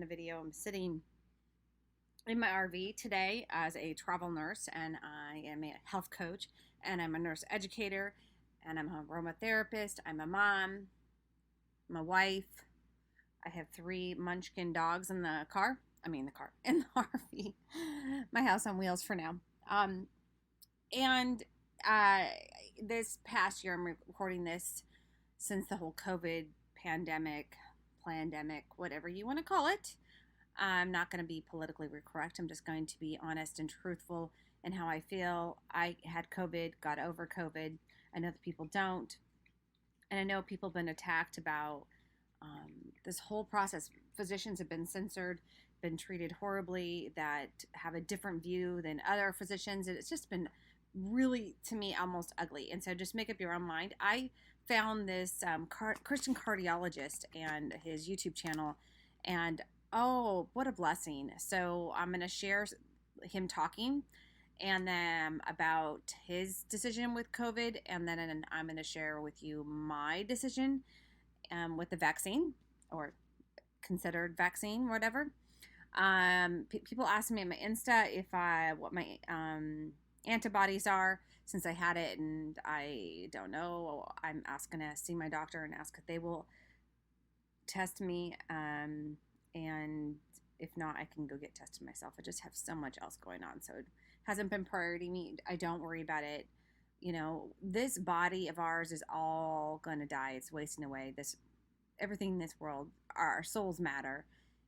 a video. I'm sitting in my RV today as a travel nurse, and I am a health coach, and I'm a nurse educator, and I'm a aromatherapist. I'm a mom, I'm a wife. I have 3 munchkin dogs in the car. In the RV. My house on wheels for now. And uh, this past year, I'm recording this since the whole COVID pandemic, plandemic, whatever you want to call it. I'm not going to be politically correct. I'm just going to be honest and truthful in how I feel. I had COVID, got over COVID. I know that people don't. And I know people have been attacked about this whole process. Physicians have been censored, been treated horribly, that have a different view than other physicians. It's just been really, to me, almost ugly. And so just make up your own mind. I found this Christian cardiologist and his YouTube channel, and oh, what a blessing. So I'm going to share him talking and then about his decision with COVID, and then I'm going to share with you my decision with the vaccine, or considered vaccine, whatever. People ask me on my Insta what my antibodies are since I had it, and I don't know. I'm asking to see my doctor and ask if they will test me, and if not, I can go get tested myself. I just have so much else going on, so it hasn't been priority me. I don't worry about it. You know, this body of ours is all going to die. It's wasting away. Everything in this world, our souls matter.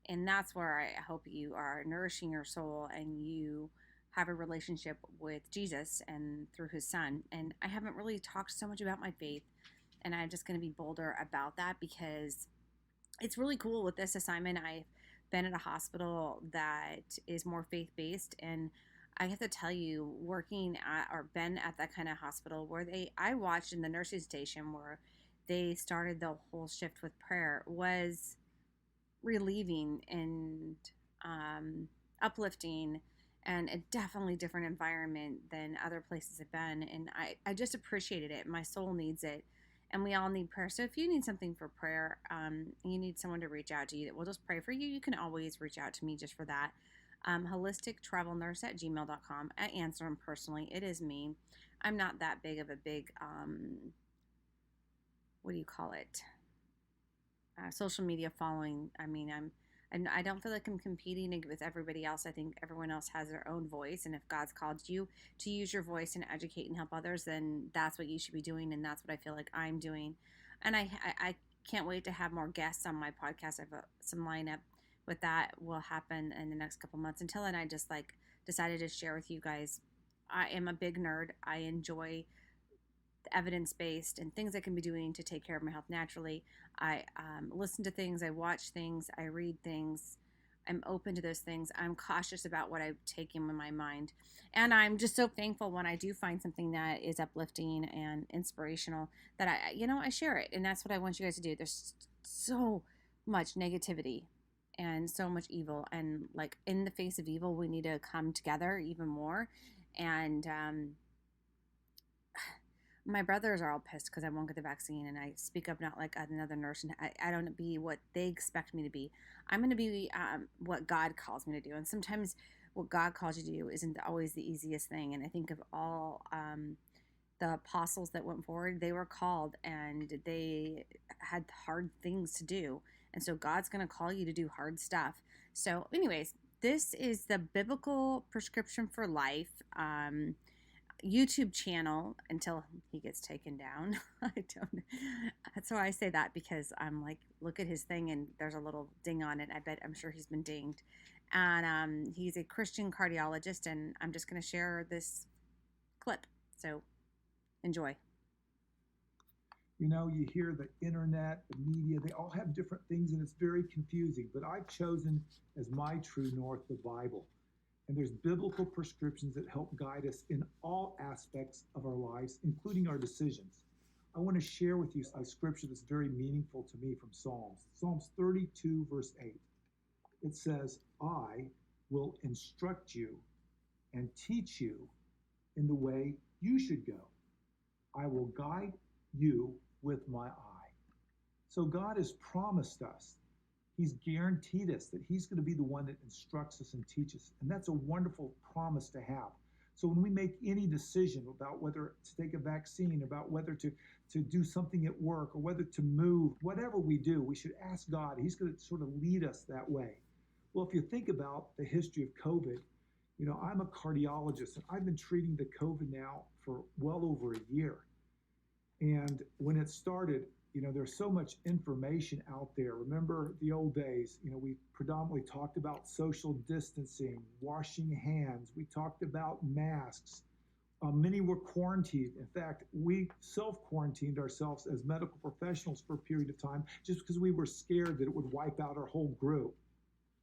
And that's where I hope you are nourishing your soul and you have a relationship with Jesus and through his son. And I haven't really talked so much about my faith, and I'm just going to be bolder about that because it's really cool with this assignment. I've been at a hospital that is more faith-based, and I have to tell you, working at or been at that kind of hospital where I watched in the nursing station where they started the whole shift with prayer was relieving and uplifting, and a definitely different environment than other places I've been. And I just appreciated it. My soul needs it. And we all need prayer. So if you need something for prayer, you need someone to reach out to you that will just pray for you, you can always reach out to me just for that. Holistictravelnurse@gmail.com. I answer them personally. It is me. I'm not that big of a big, what do you call it? Social media following. I don't feel like I'm competing with everybody else. I think everyone else has their own voice, and if God's called you to use your voice and educate and help others, then that's what you should be doing, and that's what I feel like I'm doing. And I can't wait to have more guests on my podcast. I have some lineup with that will happen in the next couple months. Until then, I just decided to share with you guys. I am a big nerd. I enjoy evidence-based and things I can be doing to take care of my health naturally. I listen to things, I watch things, I read things. I'm open to those things. I'm cautious about what I take in my mind. And I'm just so thankful when I do find something that is uplifting and inspirational that I share it. And that's what I want you guys to do. There's so much negativity and so much evil. And in the face of evil, we need to come together even more. And my brothers are all pissed because I won't get the vaccine, and I speak up not like another nurse, and I don't be what they expect me to be. I'm going to be what God calls me to do, and sometimes what God calls you to do isn't always the easiest thing. And I think of all the apostles that went forward, they were called, and they had hard things to do, and so God's going to call you to do hard stuff. So anyways, this is the Biblical Prescription for Life YouTube channel until he gets taken down. I don't. That's why I say that, because I'm like, look at his thing and there's a little ding on it. I'm sure he's been dinged. And he's a Christian cardiologist, and I'm just going to share this clip. So enjoy. You hear the internet, the media, they all have different things, and it's very confusing. But I've chosen as my true north the Bible. And there's biblical prescriptions that help guide us in all aspects of our lives, including our decisions. I want to share with you a scripture that's very meaningful to me from Psalms. Psalms 32, verse 8. It says, I will instruct you and teach you in the way you should go. I will guide you with my eye. So God has promised us He's guaranteed us that he's going to be the one that instructs us and teaches us. And that's a wonderful promise to have. So when we make any decision about whether to take a vaccine, about whether to do something at work, or whether to move, whatever we do, we should ask God. He's going to sort of lead us that way. Well, if you think about the history of COVID, I'm a cardiologist, and I've been treating the COVID now for well over a year. And when it started, there's so much information out there. Remember the old days, we predominantly talked about social distancing, washing hands. We talked about masks. Many were quarantined. In fact, we self-quarantined ourselves as medical professionals for a period of time just because we were scared that it would wipe out our whole group.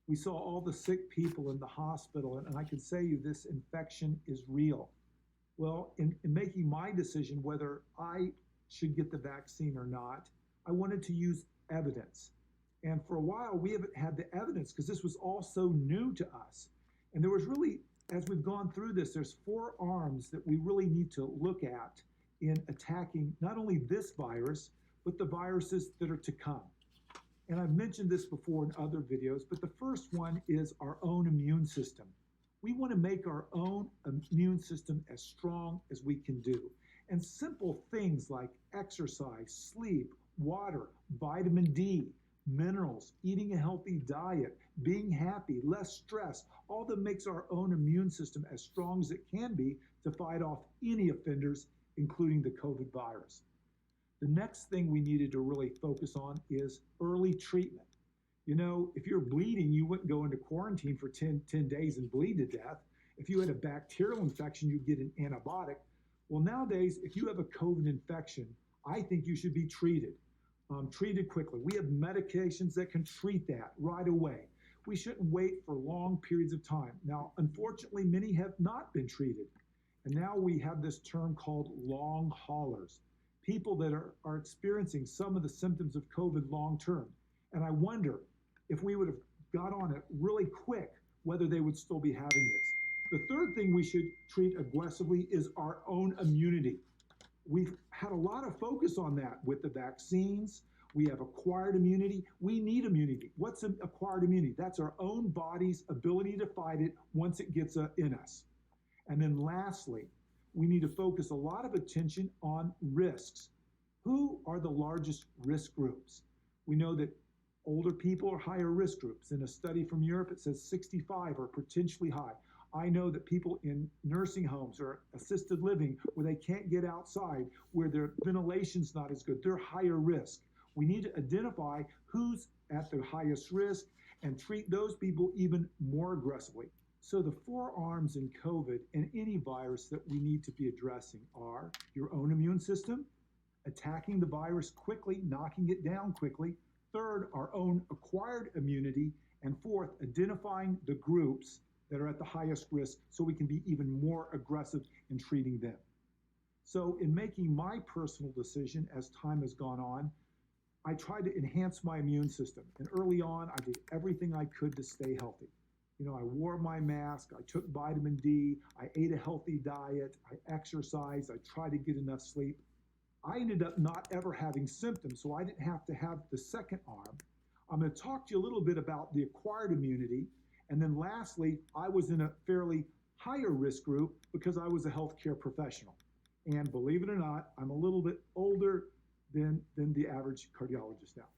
We saw all the sick people in the hospital, and I can say to you this infection is real. Well, in making my decision whether I should get the vaccine or not, I wanted to use evidence. And for a while, we haven't had the evidence because this was all so new to us. And there was really, as we've gone through this, there's 4 arms that we really need to look at in attacking not only this virus, but the viruses that are to come. And I've mentioned this before in other videos, but the first one is our own immune system. We want to make our own immune system as strong as we can do. And simple things like exercise, sleep, water, vitamin D, minerals, eating a healthy diet, being happy, less stress, all that makes our own immune system as strong as it can be to fight off any offenders, including the COVID virus. The next thing we needed to really focus on is early treatment. If you're bleeding, you wouldn't go into quarantine for 10 days and bleed to death. If you had a bacterial infection, you'd get an antibiotic. Well, nowadays, if you have a COVID infection, I think you should be treated quickly. We have medications that can treat that right away. We shouldn't wait for long periods of time. Now, unfortunately, many have not been treated. And now we have this term called long haulers, people that are experiencing some of the symptoms of COVID long term. And I wonder if we would have got on it really quick, whether they would still be having this. The third thing we should treat aggressively is our own immunity. We've had a lot of focus on that with the vaccines. We have acquired immunity. We need immunity. What's acquired immunity? That's our own body's ability to fight it once it gets in us. And then lastly, we need to focus a lot of attention on risks. Who are the largest risk groups? We know that older people are higher risk groups. In a study from Europe, it says 65 are potentially high. I know that people in nursing homes or assisted living where they can't get outside, where their ventilation's not as good, they're higher risk. We need to identify who's at the highest risk and treat those people even more aggressively. So the 4 arms in COVID and any virus that we need to be addressing are your own immune system, attacking the virus quickly, knocking it down quickly. Third, our own acquired immunity. And fourth, identifying the groups that are at the highest risk so we can be even more aggressive in treating them. So in making my personal decision as time has gone on, I tried to enhance my immune system. And early on, I did everything I could to stay healthy. I wore my mask, I took vitamin D, I ate a healthy diet, I exercised, I tried to get enough sleep. I ended up not ever having symptoms, so I didn't have to have the second arm. I'm going to talk to you a little bit about the acquired immunity. And then lastly, I was in a fairly higher risk group because I was a healthcare professional. And believe it or not, I'm a little bit older than the average cardiologist now.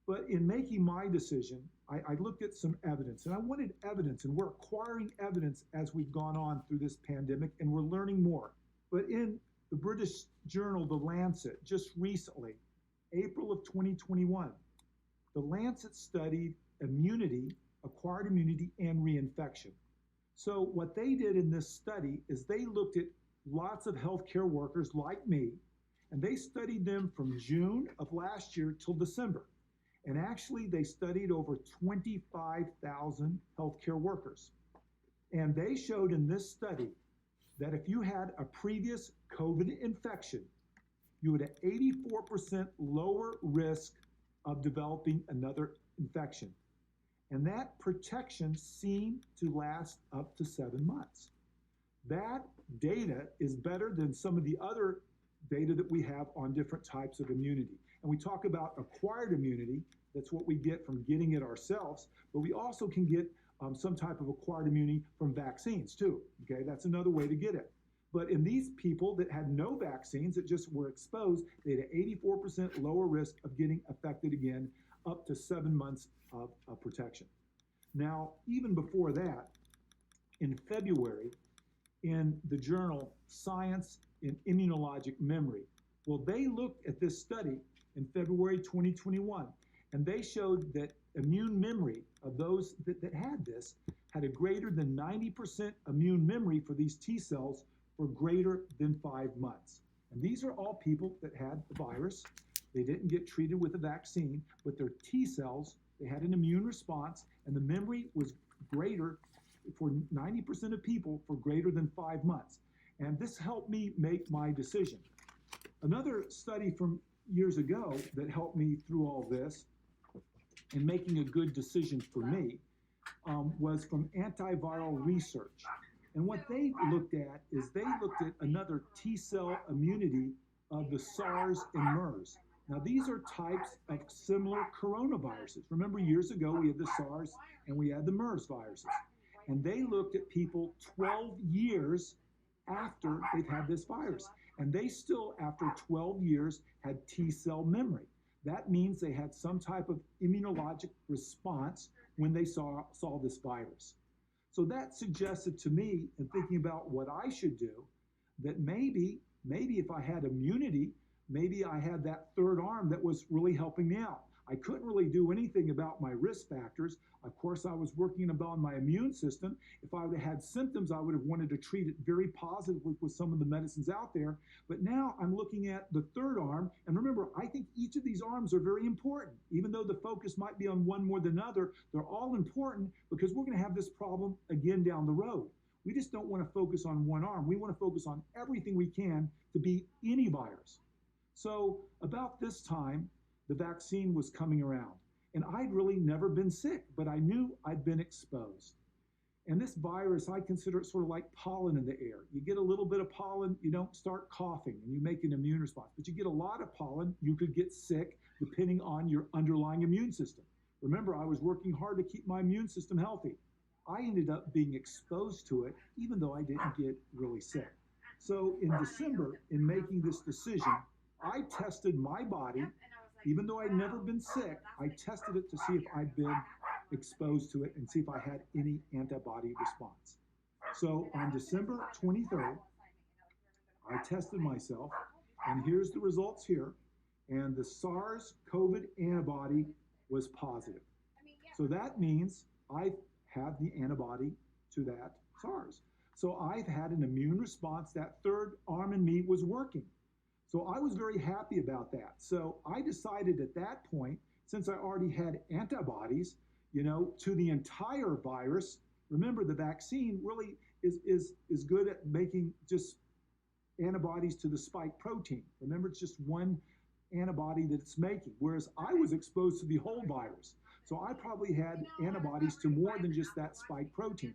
But in making my decision, I looked at some evidence, and I wanted evidence, and we're acquiring evidence as we've gone on through this pandemic, and we're learning more. But in the British journal, The Lancet, just recently, April of 2021, The Lancet studied immunity, acquired immunity, and reinfection. So what they did in this study is they looked at lots of healthcare workers like me, and they studied them from June of last year till December. And actually, they studied over 25,000 healthcare workers. And they showed in this study that if you had a previous COVID infection, you had an 84% lower risk of developing another infection. And that protection seemed to last up to 7 months. That data is better than some of the other data that we have on different types of immunity. And we talk about acquired immunity. That's what we get from getting it ourselves, but we also can get some type of acquired immunity from vaccines too. Okay, that's another way to get it. But in these people that had no vaccines, that just were exposed, they had an 84% lower risk of getting affected again, up to 7 months of protection. Now, even before that, in February, in the journal Science in Immunologic Memory, well, they looked at this study in February 2021, and they showed that immune memory of those that had this had a greater than 90% immune memory for these T cells for greater than 5 months. And these are all people that had the virus. They didn't get treated with a vaccine, but their T cells, they had an immune response, and the memory was greater for 90% of people for greater than 5 months. And this helped me make my decision. Another study from years ago that helped me through all this and making a good decision for me was from antiviral research. And what they looked at is they looked at another T cell immunity of the SARS and MERS. Now, these are types of similar coronaviruses. Remember, years ago, we had the SARS and we had the MERS viruses. And they looked at people 12 years after they've had this virus. And they still, after 12 years, had T cell memory. That means they had some type of immunologic response when they saw this virus. So that suggested to me, in thinking about what I should do, that maybe if I had immunity, maybe I had that third arm that was really helping me out. I couldn't really do anything about my risk factors. Of course, I was working on my immune system. If I would have had symptoms, I would have wanted to treat it very positively with some of the medicines out there. But now I'm looking at the third arm. And remember, I think each of these arms are very important. Even though the focus might be on one more than another, they're all important because we're going to have this problem again down the road. We just don't want to focus on one arm. We want to focus on everything we can to beat any virus. So about this time, the vaccine was coming around. And I'd really never been sick, but I knew I'd been exposed. And this virus, I consider it sort of like pollen in the air. You get a little bit of pollen, you don't start coughing, and you make an immune response. But you get a lot of pollen, you could get sick depending on your underlying immune system. Remember, I was working hard to keep my immune system healthy. I ended up being exposed to it, even though I didn't get really sick. So in December, in making this decision, I tested my body. Even though I'd never been sick, I tested it to see if I'd been exposed to it and see if I had any antibody response. So on December 23rd, I tested myself, and here's the results here. And the SARS-CoV antibody was positive. So that means I have the antibody to that SARS. So I've had an immune response. That third arm in me was working. So I was very happy about that. So I decided at that point, since I already had antibodies, to the entire virus. Remember, the vaccine really is good at making just antibodies to the spike protein. Remember, it's just one antibody that it's making, whereas I was exposed to the whole virus. So I probably had antibodies to more than just that spike protein.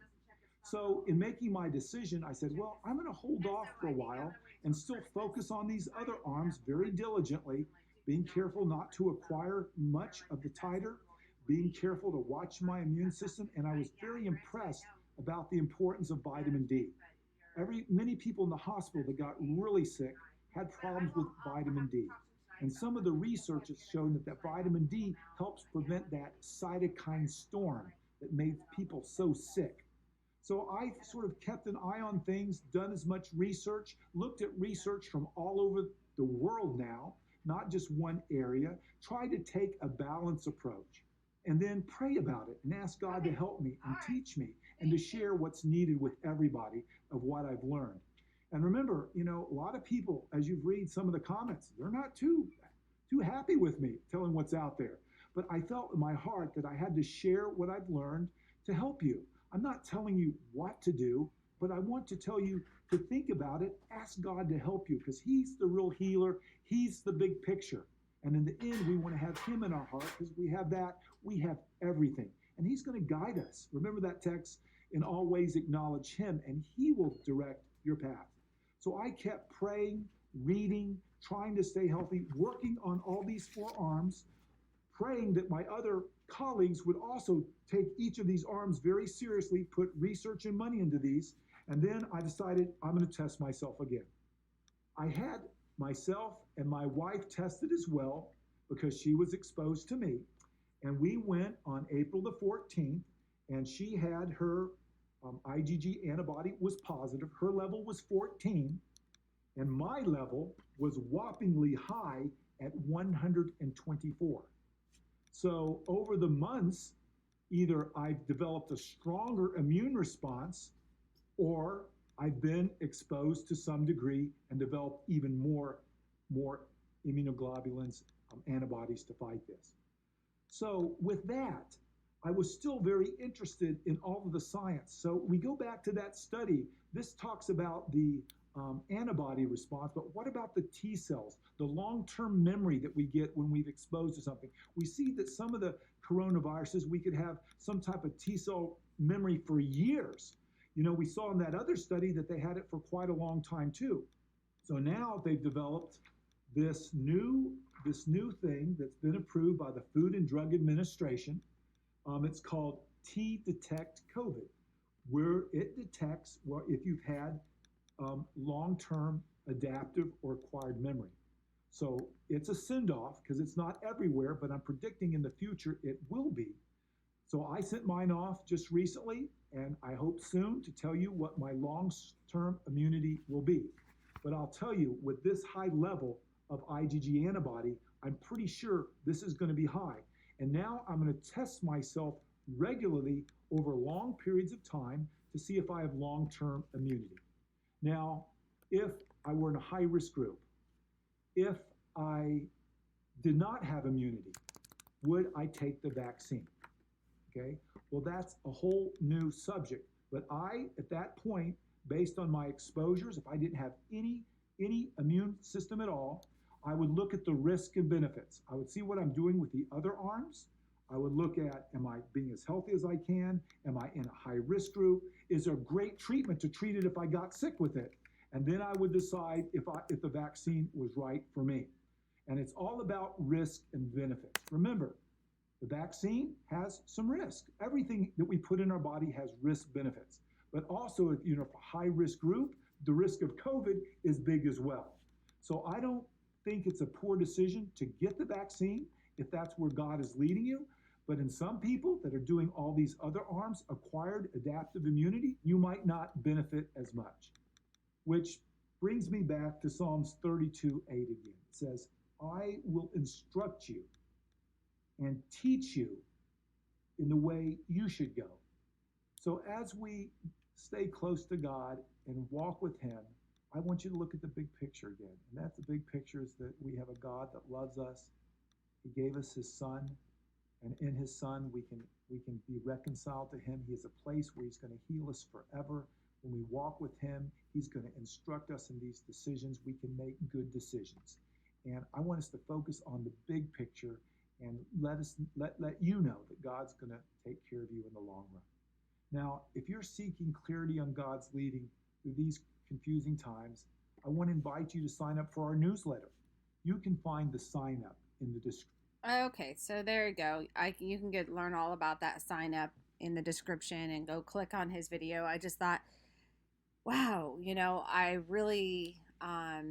So in making my decision, I said, well, I'm going to hold off for a while and still focus on these other arms very diligently, being careful not to acquire much of the titer, being careful to watch my immune system. And I was very impressed about the importance of vitamin D. Many people in the hospital that got really sick had problems with vitamin D. And some of the research has shown that vitamin D helps prevent that cytokine storm that made people so sick. So I sort of kept an eye on things, done as much research, looked at research from all over the world now, not just one area, tried to take a balanced approach, and then pray about it and ask God to help me and teach me and to share what's needed with everybody of what I've learned. And remember, a lot of people, as you've read some of the comments, they're not too happy with me telling what's out there. But I felt in my heart that I had to share what I've learned to help you. I'm not telling you what to do, but I want to tell you to think about it, ask God to help you, because He's the real healer. He's the big picture. And in the end, we want to have Him in our heart, because we have that, we have everything. And He's going to guide us. Remember that text, in all ways acknowledge Him, and He will direct your path. So I kept praying, reading, trying to stay healthy, working on all these four arms, praying that my other colleagues would also take each of these arms very seriously, put research and money into these, and then I decided I'm going to test myself again. I had myself and my wife tested as well because she was exposed to me. And we went on April the 14th, and she had her IgG antibody was positive. Her level was 14, and my level was whoppingly high at 124. So over the months, either I've developed a stronger immune response or I've been exposed to some degree and developed even more immunoglobulins, antibodies to fight this. So with that, I was still very interested in all of the science. So we go back to that study. This talks about the antibody response, but what about the T cells, the long-term memory that we get when we've exposed to something? We see that some of the coronaviruses, we could have some type of T cell memory for years. You know, we saw in that other study that they had it for quite a long time too. So now they've developed this new thing that's been approved by the Food and Drug Administration. It's called T-Detect COVID, where it detects if you've had long-term adaptive or acquired memory. So it's a send-off because it's not everywhere, but I'm predicting in the future it will be. So I sent mine off just recently, and I hope soon to tell you what my long-term immunity will be. But I'll tell you, with this high level of IgG antibody, I'm pretty sure this is going to be high. And now I'm going to test myself regularly over long periods of time to see if I have long-term immunity. Now, if I were in a high-risk group, if I did not have immunity, would I take the vaccine? Okay, well, that's a whole new subject. But at that point, based on my exposures, if I didn't have any immune system at all, I would look at the risk and benefits. I would see what I'm doing with the other arms. I would look at, am I being as healthy as I can? Am I in a high-risk group? Is there great treatment to treat it if I got sick with it? And then I would decide if the vaccine was right for me. And it's all about risk and benefits. Remember, the vaccine has some risk. Everything that we put in our body has risk benefits. But also, if you're a high-risk group, the risk of COVID is big as well. So I don't think it's a poor decision to get the vaccine if that's where God is leading you. But in some people that are doing all these other arms, acquired adaptive immunity, you might not benefit as much. Which brings me back to Psalms 32:8 again. It says, I will instruct you and teach you in the way you should go. So as we stay close to God and walk with Him, I want you to look at the big picture again. And that's the big picture is that we have a God that loves us. He gave us His Son. And in His Son, we can be reconciled to Him. He has a place where He's going to heal us forever. When we walk with Him, He's going to instruct us in these decisions. We can make good decisions. And I want us to focus on the big picture and let you know that God's going to take care of you in the long run. Now, if you're seeking clarity on God's leading through these confusing times, I want to invite you to sign up for our newsletter. You can find the sign up in the description. Okay, so there you go. You can learn all about that sign up in the description and go click on his video. I just thought, wow, I really, I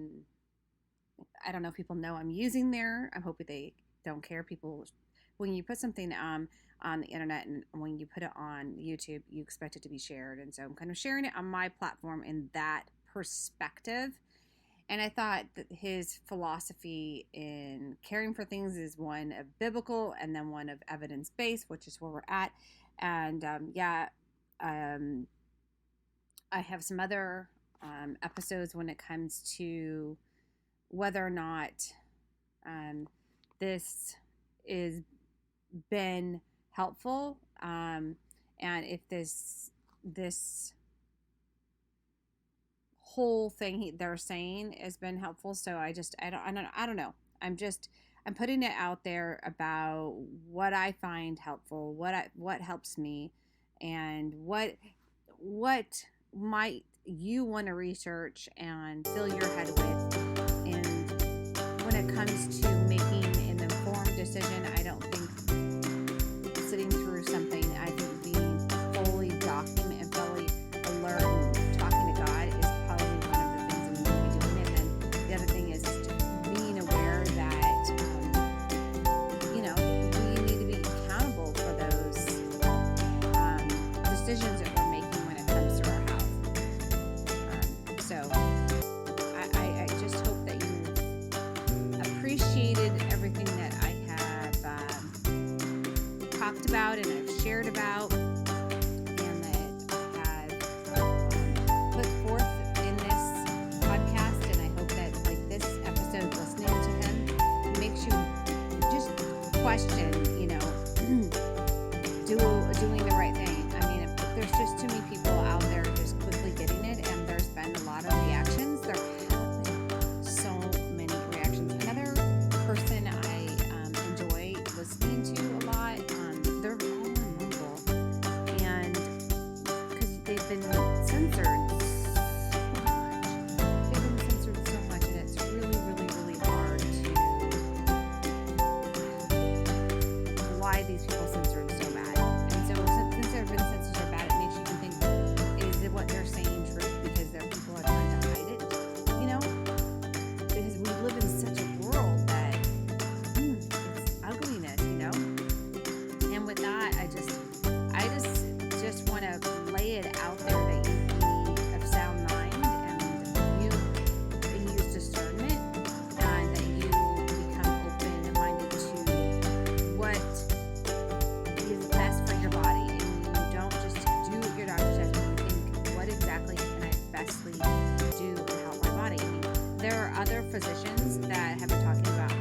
don't know if people know I'm using there. I'm hoping they don't care. People, when you put something on the internet and when you put it on YouTube, you expect it to be shared. And so I'm kind of sharing it on my platform in that perspective. And I thought that his philosophy in caring for things is one of biblical and then one of evidence-based, which is where we're at. And I have some other episodes when it comes to whether or not this is been helpful, and if this whole thing they're saying has been helpful. So I don't know. I'm putting it out there about what I find helpful, what helps me, and what might you want to research and fill your head with, and when it comes to making an informed informed decision. I don't think sitting through something, I think being fully documented and fully alert and talking to God is probably one of the things that we need to be doing. And then the other thing is being aware that, we need to be accountable for those decisions that we're making when it comes to our health. So I just hope that you appreciated everything that I have talked about and I've shared about, and that I have put forth in this podcast. And I hope that, like this episode, listening to him makes you just question, doing the right thing. I mean, there's just too many people out there just quickly getting it, and there's been a lot of reactions. There have been so many reactions. Another person I enjoy listening to a lot, they're all on Rumble, and because they've been censored so much, and it's really, really, really hard to why these people censored so bad. And so since they've been censored so bad, it makes you think, is it what they're saying true? Because their people are trying to hide it, because we live in such a world that it's ugliness, and with that, I just want to lay it out there that you be of sound mind, and you use discernment, and that you become open-minded to what is best for your body, and you don't just do what your doctor says, but you think, what exactly can I bestly do to help my body? I mean, there are other physicians that have been talking about